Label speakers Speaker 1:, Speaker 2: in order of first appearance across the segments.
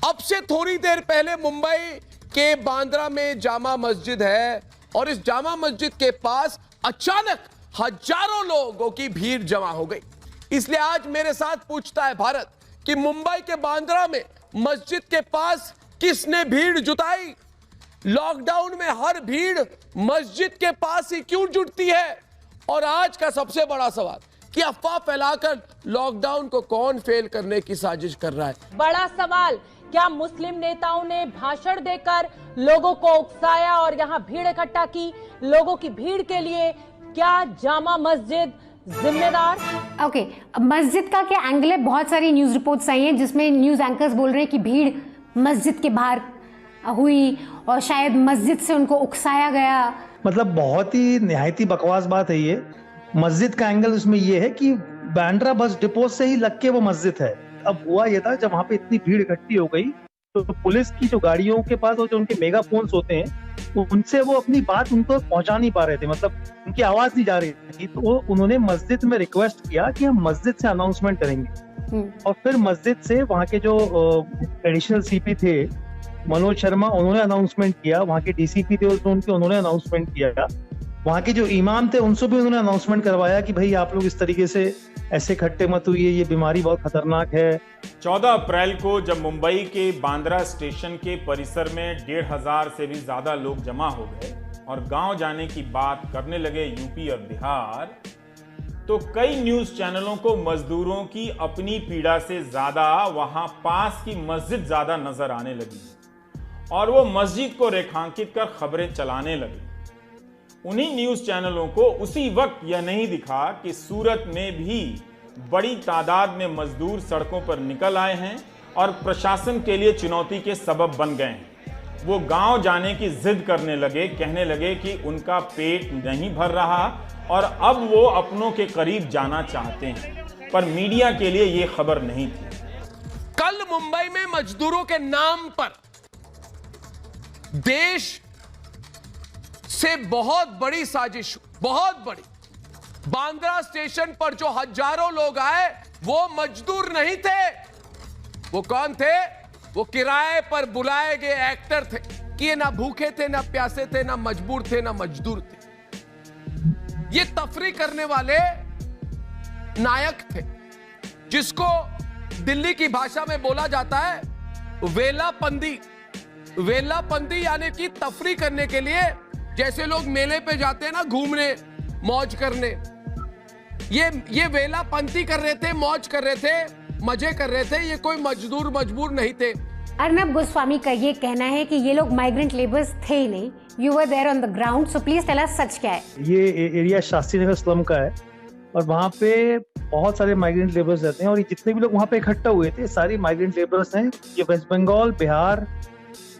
Speaker 1: अब से थोड़ी देर पहले मुंबई के बांद्रा में जामा मस्जिद है और इस जामा मस्जिद के पास अचानक हजारों लोगों की भीड़ जमा हो गई। इसलिए आज मेरे साथ पूछता है भारत कि मुंबई के बांद्रा में मस्जिद के पास किसने भीड़ जुटाई? लॉकडाउन में हर भीड़ मस्जिद के पास ही क्यों जुटती है? और आज का सबसे बड़ा सवाल कि अफवाह फैलाकर लॉकडाउन को कौन फेल करने की साजिश कर रहा है?
Speaker 2: बड़ा सवाल, क्या मुस्लिम नेताओं ने भाषण देकर लोगों को उकसाया और यहां भीड़ इकट्ठा की? लोगों की भीड़ के लिए क्या जामा मस्जिद जिम्मेदार?
Speaker 3: ओके, मस्जिद का क्या एंगल है? बहुत सारी न्यूज रिपोर्ट्स आई हैं जिसमें न्यूज एंकर्स बोल रहे हैं कि भीड़ मस्जिद के बाहर हुई और शायद मस्जिद से उनको उकसाया गया।
Speaker 4: मतलब बहुत ही निहायती बकवास बात है ये। मस्जिद का एंगल उसमें ये है कि बांद्रा बस डिपो से ही लग के वो मस्जिद है। अब हुआ ये था, जब वहां पे इतनी भीड़ इकट्ठी हो गई तो पुलिस की जो गाड़ियों के पास जो उनके मेगाफोन्स होते हैं उनसे वो अपनी बात उनको पहुंचा नहीं पा रहे थे, मतलब उनकी आवाज नहीं जा रही थी। तो उन्होंने मस्जिद में रिक्वेस्ट किया कि हम मस्जिद से अनाउंसमेंट करेंगे और फिर मस्जिद से वहाँ के जो एडिशनल सीपी थे मनोज शर्मा, उन्होंने अनाउंसमेंट किया। वहाँ के डीसीपी थे उन्होंने अनाउंसमेंट किया। वहाँ के जो इमाम थे उनसे भी उन्होंने अनाउंसमेंट करवाया कि भाई आप लोग इस तरीके से ऐसे इकट्ठे मत हुई, ये बीमारी बहुत खतरनाक है।
Speaker 5: 14 अप्रैल को जब मुंबई के बांद्रा स्टेशन के परिसर में 1,500 से भी ज्यादा लोग जमा हो गए और गांव जाने की बात करने लगे यूपी और बिहार, तो कई न्यूज चैनलों को मजदूरों की अपनी पीड़ा से ज्यादा वहां पास की मस्जिद ज्यादा नजर आने लगी और वो मस्जिद को रेखांकित कर खबरें चलाने लगे। उन्हीं न्यूज चैनलों को उसी वक्त यह नहीं दिखा कि सूरत में भी बड़ी तादाद में मजदूर सड़कों पर निकल आए हैं और प्रशासन के लिए चुनौती के सबब बन गए हैं। वो गांव जाने की जिद करने लगे, कहने लगे कि उनका पेट नहीं भर रहा और अब वो अपनों के करीब जाना चाहते हैं, पर मीडिया के लिए ये खबर नहीं थी।
Speaker 1: कल मुंबई में मजदूरों के नाम पर देश से बहुत बड़ी साजिश, बहुत बड़ी। बांद्रा स्टेशन पर जो हजारों लोग आए वो मजदूर नहीं थे। वो कौन थे? वो किराए पर बुलाए गए एक्टर थे कि ये ना भूखे थे, ना प्यासे थे, ना मजबूर थे, ना मजदूर थे। ये तफरी करने वाले नायक थे जिसको दिल्ली की भाषा में बोला जाता है वेलापंदी। वेलापंदी यानी कि तफरी करने के लिए, जैसे लोग मेले पे जाते हैं ना घूमने, मौज करने, ये वेलापंती कर रहे थे, मौज कर रहे थे, मजे कर रहे थे। ये कोई मजबूर नहीं थे।
Speaker 3: अर्नब गोस्वामी का ये कहना है कि ये लोग माइग्रेंट लेबर्स थे ही नहीं। You were there on the ground, so please tell us सच क्या है।
Speaker 4: ये एरिया शास्त्री नगर स्लम का है और वहाँ पे बहुत सारे माइग्रेंट लेबर्स रहते हैं और जितने भी लोग वहाँ पे इकट्ठा हुए थे सारी माइग्रेंट लेबर्स हैं। ये वेस्ट बंगाल, बिहार,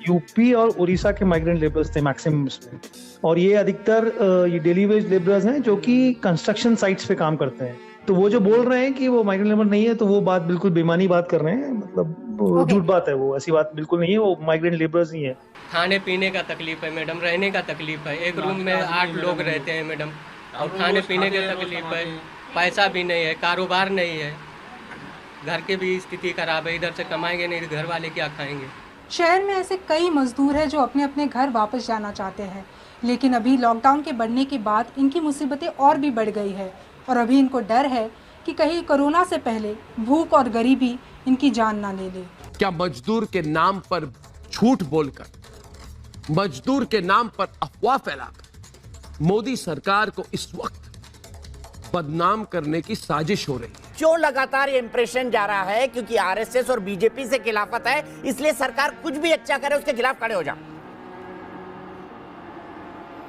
Speaker 4: यूपी और उड़ीसा के माइग्रेंट लेबर्स थे मैक्सिमम इसमें। और ये अधिकतर ये डेली वेज लेबर्स हैं जो कि कंस्ट्रक्शन साइट्स पे काम करते हैं। तो वो जो बोल रहे हैं कि वो माइग्रेंट लेबर नहीं है, तो वो बात बिल्कुल बेईमानी बात कर रहे हैं, मतलब झूठ बात है। वो ऐसी बात बिल्कुल नहीं है, वो माइग्रेंट लेबर्स ही है।
Speaker 6: खाने पीने का तकलीफ है मैडम, रहने का तकलीफ है। एक रूम में 8 लोग रहते हैं मैडम, और खाने पीने की तकलीफ है। पैसा भी नहीं है, कारोबार नहीं है, घर की भी स्थिति खराब है। इधर से कमाएंगे नहीं, घर वाले क्या खाएंगे।
Speaker 7: शहर में ऐसे कई मजदूर हैं जो अपने अपने घर वापस जाना चाहते हैं, लेकिन अभी लॉकडाउन के बढ़ने के बाद इनकी मुसीबतें और भी बढ़ गई है और अभी इनको डर है कि कहीं कोरोना से पहले भूख और गरीबी इनकी जान ना ले ले।
Speaker 1: क्या मजदूर के नाम पर झूठ बोलकर, मजदूर के नाम पर अफवाह फैलाकर मोदी सरकार को इस वक्त बदनाम करने की साजिश हो रही है?
Speaker 8: क्यों लगातार ये इंप्रेशन जा रहा है? क्योंकि आरएसएस और बीजेपी से खिलाफत है, इसलिए सरकार कुछ भी अच्छा करे उसके खिलाफ खड़े हो जा।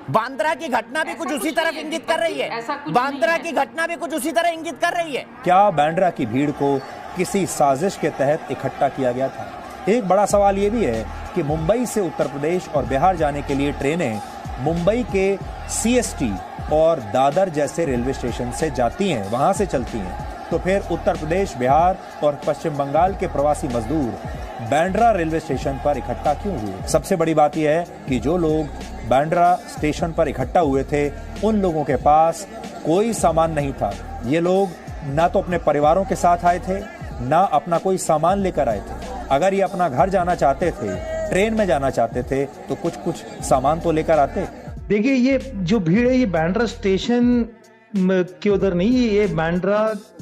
Speaker 8: बांद्रा की घटना भी कुछ उसी तरफ इंगित कर रही है। बांद्रा की घटना भी कुछ उसी तरह इंगित कर रही है।
Speaker 9: क्या बांद्रा की भीड़ को किसी साजिश के तहत इकट्ठा किया गया था? एक बड़ा सवाल यह भी है कि मुंबई से उत्तर प्रदेश और बिहार जाने के लिए ट्रेनें मुंबई के सीएसटी और दादर जैसे रेलवे स्टेशन से जाती हैं, वहां से चलती हैं, तो फिर उत्तर प्रदेश, बिहार और पश्चिम बंगाल के प्रवासी मजदूर बांद्रा रेलवे स्टेशन पर इकट्ठा क्यों हुए? सबसे बड़ी बात यह है कि जो लोग बांद्रा स्टेशन पर इकट्ठा हुए थे उन लोगों के पास कोई सामान नहीं था। ये लोग ना तो अपने परिवारों के साथ आए थे, ना अपना कोई सामान लेकर आए थे। अगर ये अपना घर जाना चाहते थे, ट्रेन में जाना चाहते थे, तो कुछ कुछ सामान तो लेकर आते।
Speaker 4: देखिए, ये जो भीड़ है ये बांद्रा स्टेशन के उधर नहीं, ये बांद्रा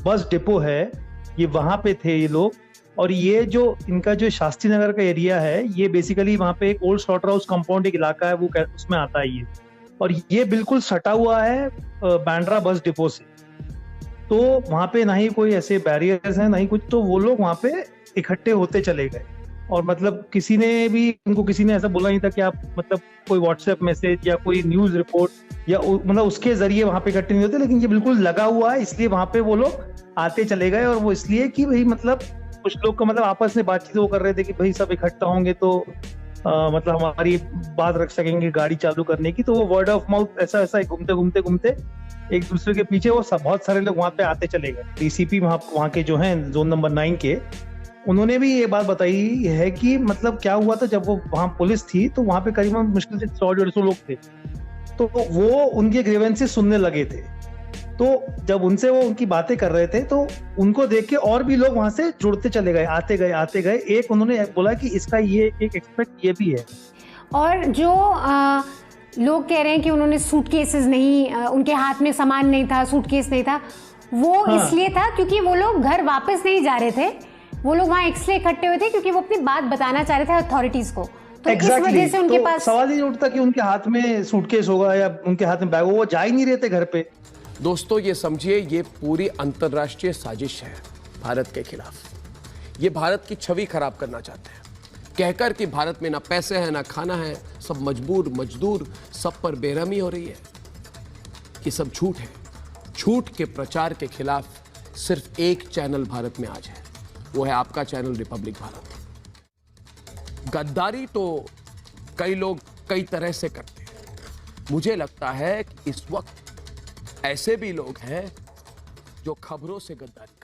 Speaker 4: बस डिपो है, ये वहां पे थे ये लोग। और ये जो इनका जो शास्त्री नगर का एरिया है, ये बेसिकली वहां पे एक ओल्ड स्लॉटर हाउस कंपाउंड एक इलाका है, वो उसमें आता है ये। और ये बिल्कुल सटा हुआ है बांद्रा बस डिपो से, तो वहां पे ना ही कोई ऐसे बैरियर्स हैं ना ही कुछ, तो वो लोग वहां पे इकट्ठे होते चले गए। और मतलब किसी ने ऐसा बोला नहीं था कि आप मतलब कोई व्हाट्सएप मैसेज या कोई न्यूज रिपोर्ट या मतलब उसके जरिए वहां पे इकट्ठे नहीं होते, लेकिन ये बिल्कुल लगा हुआ है, इसलिए वहां पे वो लोग आते चले गए। और वो इसलिए कि भाई मतलब कुछ लोग का मतलब आपस में बातचीत वो कर रहे थे कि भाई सब इकट्ठा होंगे तो मतलब हमारी बात रख सकेंगे गाड़ी चालू करने की, तो वो वर्ड ऑफ माउथ ऐसा घूमते एक दूसरे के पीछे वो बहुत सारे लोग वहां पे आते चले गए। डीसीपी वहां के जो हैं जोन नंबर 9 के, उन्होंने भी ये बात बताई है कि मतलब क्या हुआ था, जब वो वहां पुलिस थी तो वहां पे करीबन मुश्किल से 100-150 लोग थे, तो वो उनके ग्रीवेंसेस सुनने लगे थे। तो जब उनसे वो उनकी बातें कर रहे थे तो उनको देख के और भी लोग वहां से जुड़ते चले गए, आते गए। एक उन्होंने बोला कि इसका ये एक एक्सपेक्ट ये भी है।
Speaker 3: और जो लोग कह रहे हैं कि उन्होंने सूटकेसेस नहीं, उनके हाथ में सामान नहीं था, सूटकेस नहीं था, वो इसलिए था क्योंकि वो लोग घर वापस नहीं जा रहे थे, वो लोग वहाँ इसलिए इकट्ठे हुए थे क्योंकि वो अपनी बात बताना चाह रहे थे अथॉरिटीज को। तो इस वजह से उनके पास
Speaker 4: सवाल ही नहीं उठता कि उनके हाथ में सूटकेस होगा या उनके हाथ में बैग होगा, वो जा ही नहीं रहे थे घर पे।
Speaker 1: दोस्तों, ये समझिए, ये पूरी अंतर्राष्ट्रीय साजिश है भारत के खिलाफ। ये भारत की छवि खराब करना चाहते हैं, कहकर कि भारत में ना पैसे हैं ना खाना है, सब मजदूर, सब पर बेरहमी हो रही है। ये सब झूठ है। झूठ के प्रचार के खिलाफ सिर्फ एक चैनल भारत में आज है, वो है आपका चैनल रिपब्लिक भारत। गद्दारी तो कई लोग कई तरह से करते हैं। मुझे लगता है कि इस वक्त ऐसे भी लोग हैं जो खबरों से गद्दारी